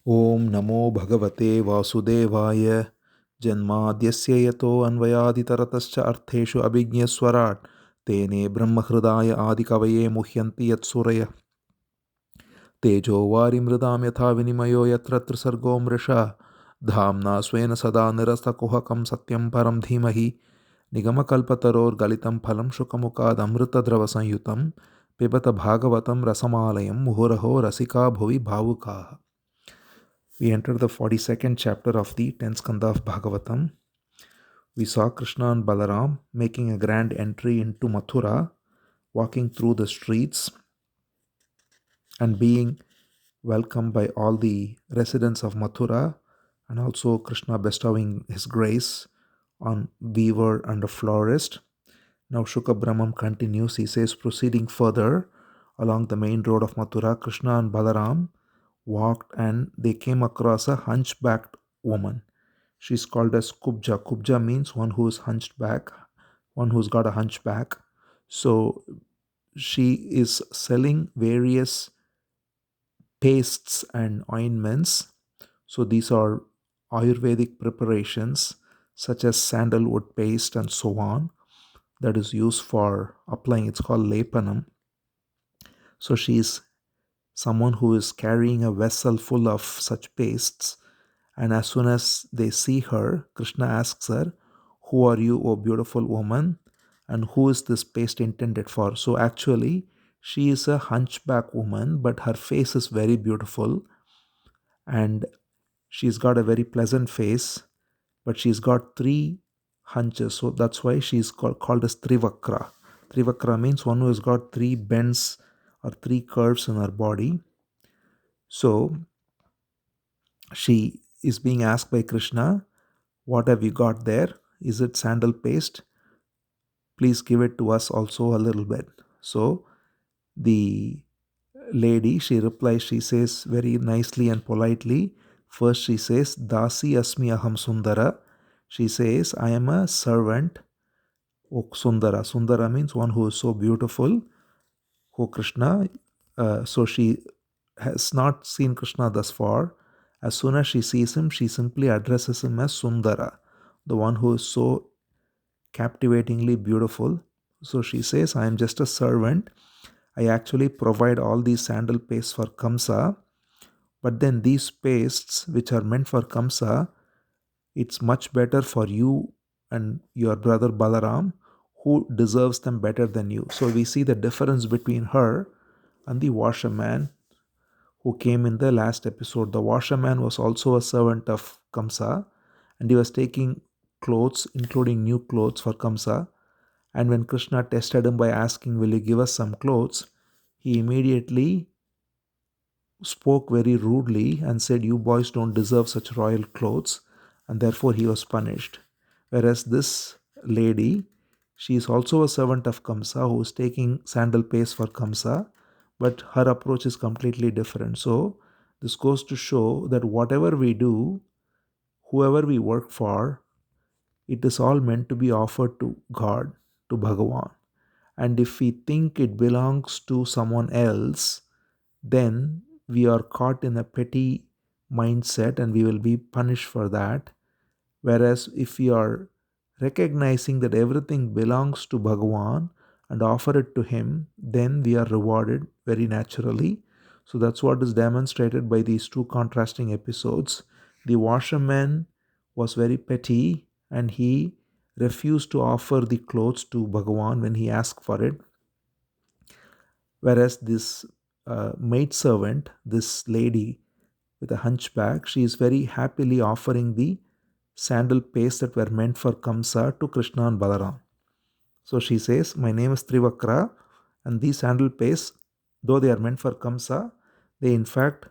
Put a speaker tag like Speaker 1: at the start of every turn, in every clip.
Speaker 1: Om Namo Bhagavate Vasudevaya Janmadhyasya Yato Anvayaditaratascha Artheshu Abhignaswarat Tene Brahmahridaya Adikavaye Muhyanti Yatsuraya Tejo Varimridam Yatha Vinimayo Yatra Trisargo Mrisha Dhamna Swena Sada Nirastakuhakam Satyam Param Dhimahi Nigamakalpataror Galitam Phalam Shukamukad Amrita Dravasanyutam Pibata Bhagavatam Rasamalayam Muhuraho Rasika Bhuvi Bhavukaha. We entered the 42nd chapter of the 10th Skandha of Bhagavatam. We saw Krishna and Balaram making a grand entry into Mathura, walking through the streets and being welcomed by all the residents of Mathura, and also Krishna bestowing his grace on weaver and a florist. Now Shuka Brahmam continues. He says, proceeding further along the main road of Mathura, Krishna and Balaram walked and they came across a hunchbacked woman. She's called as Kubja. Kubja means one who is hunched back, one who's got a hunchback. So she is selling various pastes and ointments. So these are Ayurvedic preparations such as sandalwood paste and so on that is used for applying. It's called lepanam. So she is someone who is carrying a vessel full of such pastes. And as soon as they see her, Krishna asks her, "Who are you, O beautiful woman? And who is this paste intended for?" So actually, she is a hunchback woman, but her face is very beautiful. And she's got a very pleasant face, but she's got three hunches. So that's why she's called as Trivakra. Trivakra means one who has got three bends or three curves in her body. So she is being asked by Krishna, "What have you got there? Is it sandal paste? Please give it to us also a little bit." So the lady, she replies, she says very nicely and politely. First she says, "Dasi asmi aham sundara." She says, "I am a servant." Oh, Sundara. Sundara means one who is so beautiful. Oh, Krishna. So she has not seen Krishna thus far. As soon as she sees him, she simply addresses him as Sundara, the one who is so captivatingly beautiful. So she says, "I am just a servant. I actually provide all these sandal pastes for Kamsa. But then these pastes, which are meant for Kamsa, it's much better for you and your brother Balaram, who deserves them better than you." So we see the difference between her and the washerman who came in the last episode. The washerman was also a servant of Kamsa, and he was taking clothes, including new clothes for Kamsa. And when Krishna tested him by asking, "Will you give us some clothes?" he immediately spoke very rudely and said, "You boys don't deserve such royal clothes," and therefore he was punished. Whereas this lady, she is also a servant of Kamsa who is taking sandal paste for Kamsa, but her approach is completely different. So this goes to show that whatever we do, whoever we work for, it is all meant to be offered to God, to Bhagavan. And if we think it belongs to someone else, then we are caught in a petty mindset and we will be punished for that. Whereas if we are recognizing that everything belongs to Bhagavan and offer it to Him, then we are rewarded very naturally. So that's what is demonstrated by these two contrasting episodes. The washerman was very petty and he refused to offer the clothes to Bhagavan when he asked for it. Whereas this maidservant, this lady with a hunchback, she is very happily offering the sandal paste that were meant for Kamsa to Krishna and Balaram. So she says, "My name is Trivakra, and these sandal pastes, though they are meant for Kamsa, they in fact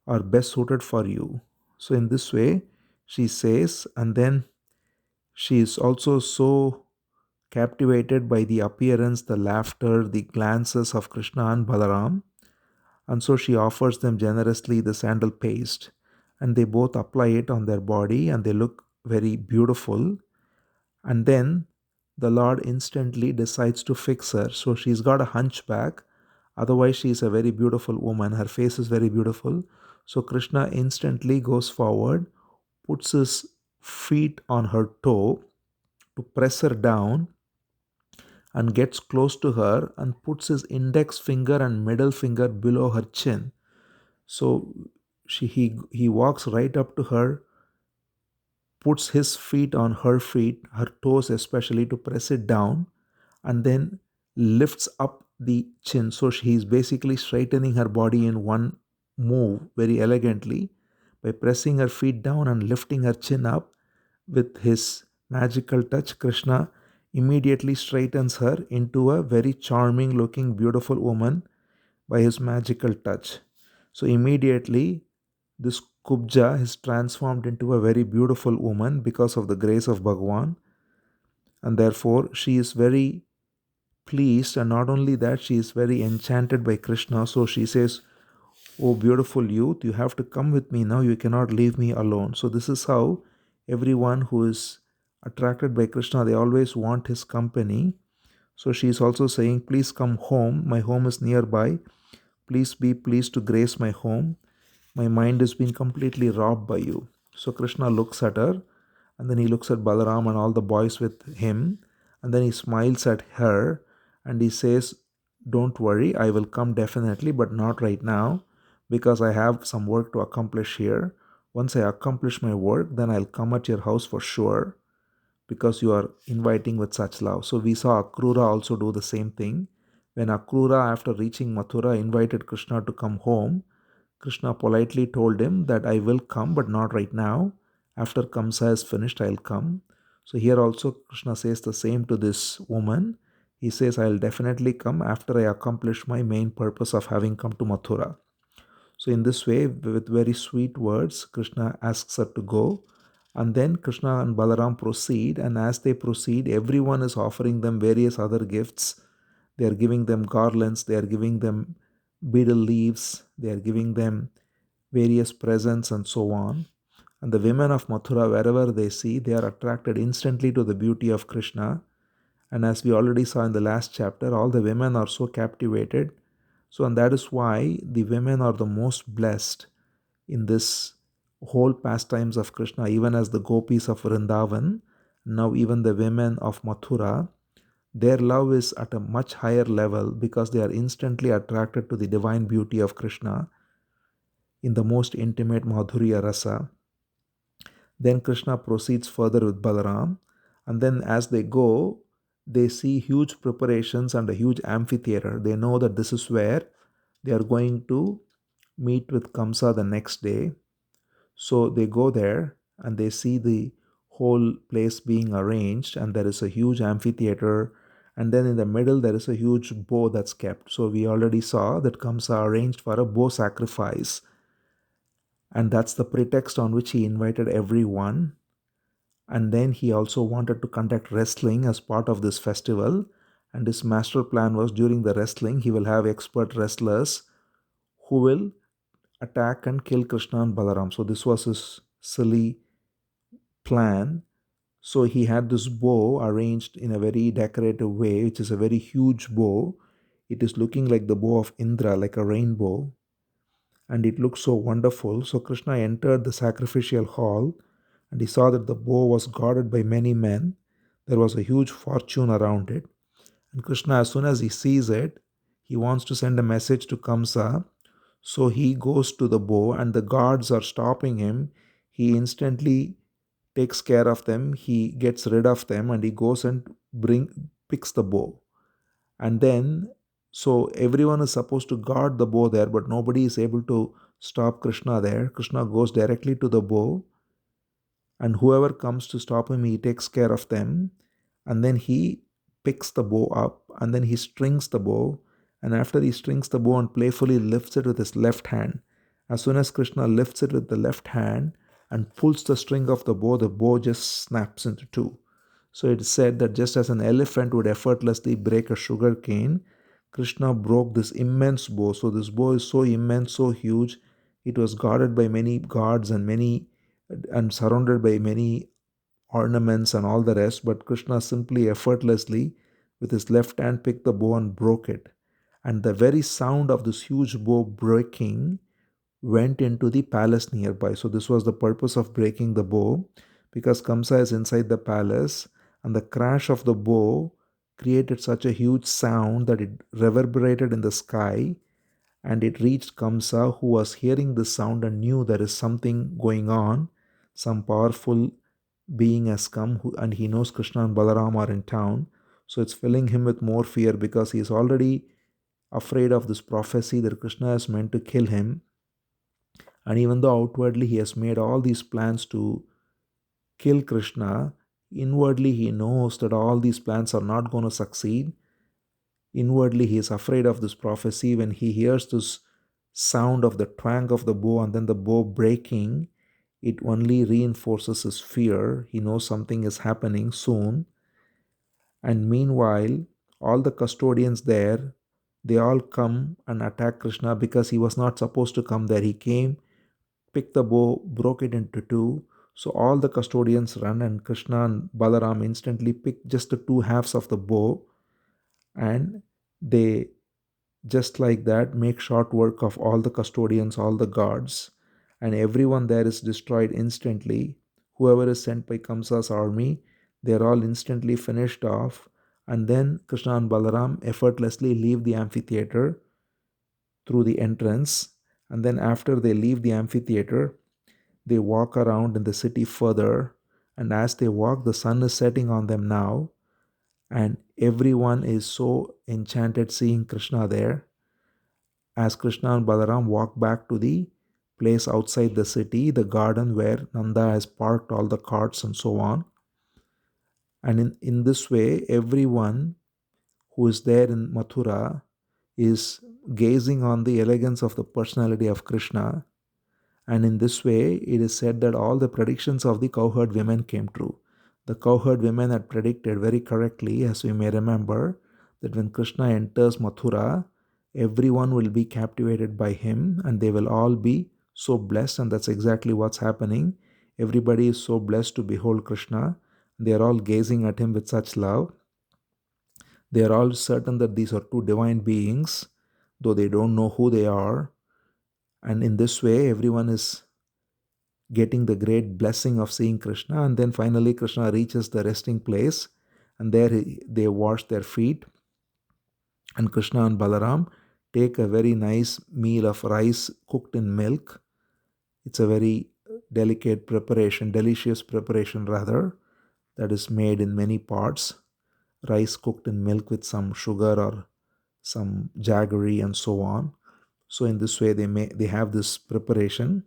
Speaker 1: are best suited for you." So in this way, she says, and then she is also so captivated by the appearance, the laughter, the glances of Krishna and Balaram. And so she offers them generously the sandal paste, and they both apply it on their body and they look very beautiful. And then the Lord instantly decides to fix her. So she's got a hunchback. Otherwise, she is a very beautiful woman. Her face is very beautiful. So Krishna instantly goes forward, puts his feet on her toe to press her down, and gets close to her and puts his index finger and middle finger below her chin. So he walks right up to her, puts his feet on her feet, her toes especially, to press it down, and then lifts up the chin. So he's basically straightening her body in one move very elegantly by pressing her feet down and lifting her chin up with his magical touch. Krishna immediately straightens her into a very charming looking, beautiful woman by his magical touch. So immediately this Kubja is transformed into a very beautiful woman because of the grace of Bhagwan, and therefore she is very pleased, and not only that, she is very enchanted by Krishna. So she says, "Oh, beautiful youth, you have to come with me now, you cannot leave me alone." So this is how everyone who is attracted by Krishna, they always want his company. So she is also saying, "Please come home, my home is nearby. Please be pleased to grace my home. My mind has been completely robbed by you." So Krishna looks at her, and then he looks at Balaram and all the boys with him, and then he smiles at her and he says, "Don't worry, I will come definitely, but not right now, because I have some work to accomplish here. Once I accomplish my work, then I'll come at your house for sure, because you are inviting with such love." So we saw Akrura also do the same thing. When Akrura, after reaching Mathura, invited Krishna to come home, Krishna politely told him that I will come, but not right now. After Kamsa is finished, I'll come. So here also Krishna says the same to this woman. He says, I'll definitely come after I accomplish my main purpose of having come to Mathura. So in this way, with very sweet words, Krishna asks her to go. And then Krishna and Balaram proceed, and as they proceed, everyone is offering them various other gifts. They are giving them garlands, they are giving them betel leaves, they are giving them various presents, and so on. And the women of Mathura, wherever they see, they are attracted instantly to the beauty of Krishna. And as we already saw in the last chapter, all the women are so captivated. So, and that is why the women are the most blessed in this whole pastimes of Krishna, even as the gopis of Vrindavan. Now, even the women of Mathura, their love is at a much higher level because they are instantly attracted to the divine beauty of Krishna in the most intimate Madhurya Rasa. Then Krishna proceeds further with Balaram, and then as they go, they see huge preparations and a huge amphitheater. They know that this is where they are going to meet with Kamsa the next day. So they go there and they see the whole place being arranged, and there is a huge amphitheater, and then in the middle there is a huge bow that's kept. So we already saw that Kamsa arranged for a bow sacrifice, and that's the pretext on which he invited everyone. And then he also wanted to conduct wrestling as part of this festival, and his master plan was during the wrestling he will have expert wrestlers who will attack and kill Krishna and Balaram. So this was his silly plan. So he had this bow arranged in a very decorative way, which is a very huge bow. It is looking like the bow of Indra, like a rainbow, and it looked so wonderful. So Krishna entered the sacrificial hall, and he saw that the bow was guarded by many men. There was a huge fortune around it. And Krishna, as soon as he sees it, he wants to send a message to Kamsa. So he goes to the bow, and the guards are stopping him. He instantly takes care of them. He gets rid of them, and he goes and picks the bow. And then, so everyone is supposed to guard the bow there, but nobody is able to stop Krishna there. Krishna goes directly to the bow, and whoever comes to stop him, he takes care of them. And then he picks the bow up, and then he strings the bow. And after he strings the bow and playfully lifts it with his left hand, as soon as Krishna lifts it with the left hand and pulls the string of the bow just snaps into two. So it is said that just as an elephant would effortlessly break a sugar cane, Krishna broke this immense bow. So this bow is so immense, so huge. It was guarded by many guards and surrounded by many ornaments and all the rest, but Krishna simply effortlessly with his left hand picked the bow and broke it. And the very sound of this huge bow breaking went into the palace nearby. So this was the purpose of breaking the bow, because Kamsa is inside the palace, and the crash of the bow created such a huge sound that it reverberated in the sky, and it reached Kamsa, who was hearing the sound and knew there is something going on. Some powerful being has come, and he knows Krishna and Balaram are in town. So it's filling him with more fear, because he is already afraid of this prophecy that Krishna is meant to kill him. And even though outwardly he has made all these plans to kill Krishna, inwardly he knows that all these plans are not going to succeed. Inwardly he is afraid of this prophecy. When he hears this sound of the twang of the bow and then the bow breaking, it only reinforces his fear. He knows something is happening soon. And meanwhile, all the custodians there, they all come and attack Krishna, because he was not supposed to come there. He came, picked the bow, broke it into two. So all the custodians run, and Krishna and Balaram instantly pick just the two halves of the bow, and they just like that make short work of all the custodians, all the guards, and everyone there is destroyed instantly. Whoever is sent by Kamsa's army, they are all instantly finished off. And then Krishna and Balaram effortlessly leave the amphitheater through the entrance. And then after they leave the amphitheater, they walk around in the city further. And as they walk, the sun is setting on them now, and everyone is so enchanted seeing Krishna there. As Krishna and Balaram walk back to the place outside the city, the garden where Nanda has parked all the carts and so on. And in this way, everyone who is there in Mathura is gazing on the elegance of the personality of Krishna. And in this way, it is said that all the predictions of the cowherd women came true. The cowherd women had predicted very correctly, as we may remember, that when Krishna enters Mathura, everyone will be captivated by him and they will all be so blessed. And that's exactly what's happening. Everybody is so blessed to behold Krishna. They are all gazing at him with such love. They are all certain that these are two divine beings, though they don't know who they are. And in this way, everyone is getting the great blessing of seeing Krishna. And then finally, Krishna reaches the resting place, and there they wash their feet. And Krishna and Balaram take a very nice meal of rice cooked in milk. It's a very delicate preparation, delicious preparation rather, that is made in many parts. Rice cooked in milk with some sugar or some jaggery and so on. So in this way, they have this preparation,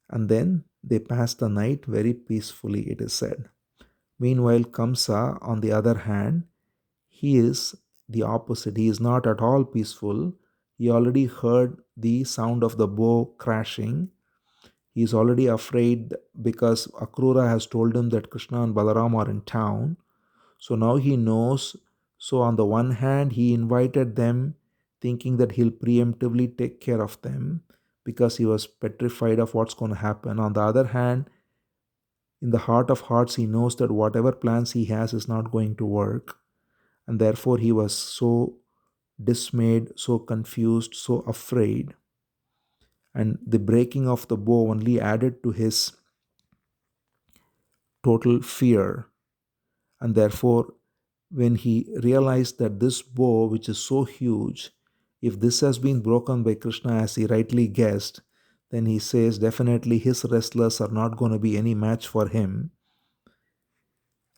Speaker 1: and then they pass the night very peacefully, it is said. Meanwhile, Kamsa, on the other hand, he is the opposite. He is not at all peaceful. He already heard the sound of the bow crashing. He is already afraid because Akrura has told him that Krishna and Balaram are in town. So now he knows. So on the one hand, he invited them thinking that he'll preemptively take care of them, because he was petrified of what's going to happen. On the other hand, in the heart of hearts, he knows that whatever plans he has is not going to work. And therefore, he was so dismayed, so confused, so afraid. And the breaking of the bow only added to his total fear. And therefore, when he realized that this bow, which is so huge, if this has been broken by Krishna as he rightly guessed, then he says definitely his wrestlers are not going to be any match for him.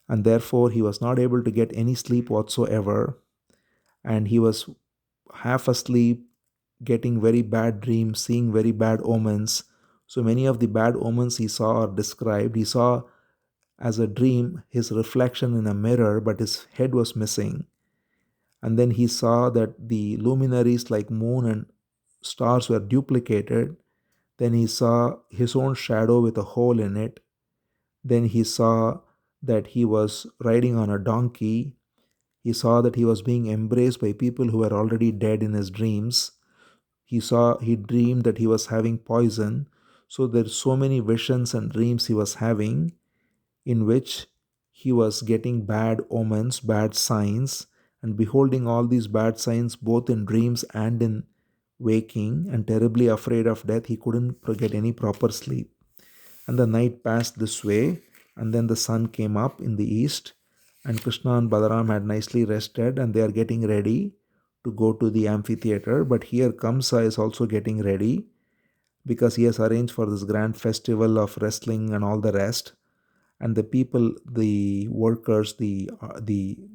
Speaker 1: And therefore, he was not able to get any sleep whatsoever. And he was half asleep, getting very bad dreams, seeing very bad omens. So many of the bad omens he saw are described. He saw as a dream his reflection in a mirror, but his head was missing. And then he saw that the luminaries like moon and stars were duplicated. Then he saw his own shadow with a hole in it. Then he saw that he was riding on a donkey. He saw that he was being embraced by people who were already dead in his dreams. He dreamed that he was having poison. So there's so many visions and dreams he was having, in which he was getting bad omens, bad signs, and beholding all these bad signs both in dreams and in waking and terribly afraid of death. He couldn't get any proper sleep. And the night passed this way, and then the sun came up in the east, and Krishna and Balaram had nicely rested, and they are getting ready to go to the amphitheater. But here Kamsa is also getting ready because he has arranged for this grand festival of wrestling and all the rest. And the people, the workers, the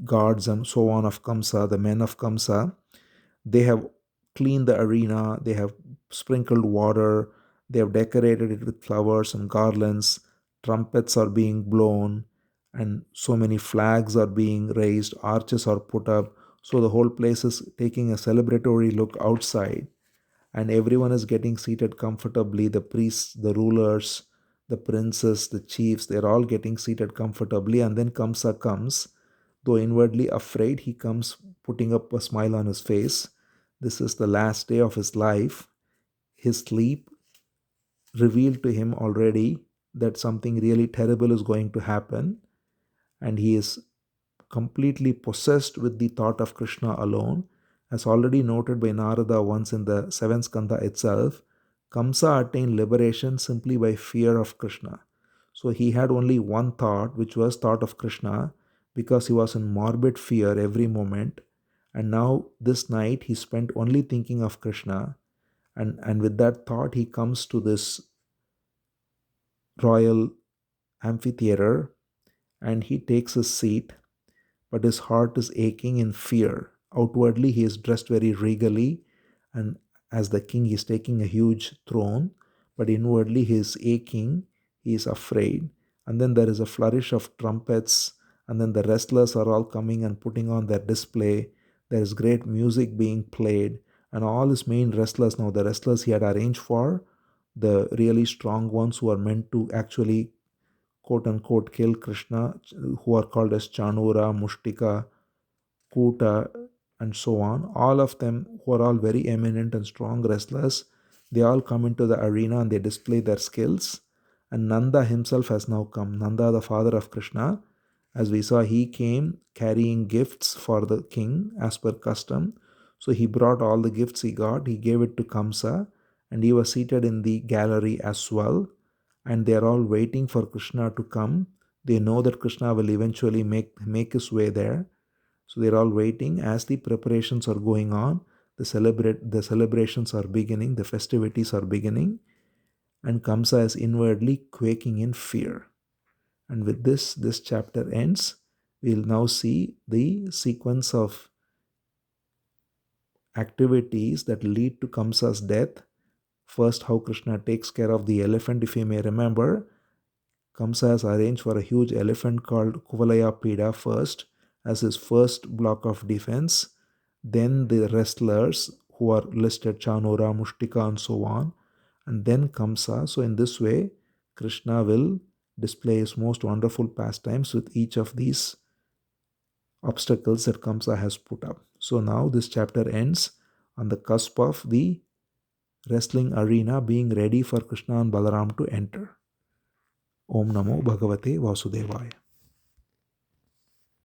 Speaker 1: guards and so on of Kamsa, the men of Kamsa, they have cleaned the arena, they have sprinkled water, they have decorated it with flowers and garlands, trumpets are being blown, and so many flags are being raised, arches are put up. So the whole place is taking a celebratory look outside, and everyone is getting seated comfortably. The priests, the rulers, the princes, the chiefs, they're all getting seated comfortably. And then Kamsa comes, though inwardly afraid, he comes putting up a smile on his face. This is the last day of his life. His sleep revealed to him already that something really terrible is going to happen, and he is completely possessed with the thought of Krishna alone. As already noted by Narada once in the 7th Skandha itself, Kamsa attained liberation simply by fear of Krishna. So he had only one thought, which was thought of Krishna, because he was in morbid fear every moment. And now this night he spent only thinking of Krishna. And with that thought, he comes to this royal amphitheater and he takes his seat, but his heart is aching in fear. Outwardly, he is dressed very regally, and as the king, he is taking a huge throne, but inwardly, he is aching, he is afraid. And then there is a flourish of trumpets, and then the wrestlers are all coming and putting on their display. There is great music being played, and all his main wrestlers, now the wrestlers he had arranged for, the really strong ones who are meant to actually quote unquote kill Krishna, who are called as Chanura, Mushtika, Kuta, and so on. All of them, who are all very eminent and strong wrestlers, they all come into the arena and they display their skills. And Nanda himself has now come. Nanda, the father of Krishna, as we saw, he came carrying gifts for the king as per custom. So he brought all the gifts he got, he gave it to Kamsa, and he was seated in the gallery as well. And they are all waiting for Krishna to come. They know that Krishna will eventually make his way there. So they're all waiting as the preparations are going on. The celebrations are beginning, the festivities are beginning, and Kamsa is inwardly quaking in fear. And with this chapter ends. We'll now see the sequence of activities that lead to Kamsa's death. First, how Krishna takes care of the elephant. If you may remember, Kamsa has arranged for a huge elephant called Kuvalaya Pida first as his first block of defense. Then the wrestlers who are listed, Chanura, Mushtika, and so on. And then Kamsa. So in this way, Krishna will display his most wonderful pastimes with each of these obstacles that Kamsa has put up. So now this chapter ends on the cusp of the wrestling arena being ready for Krishna and Balaram to enter. Om Namo Bhagavate Vasudevaya.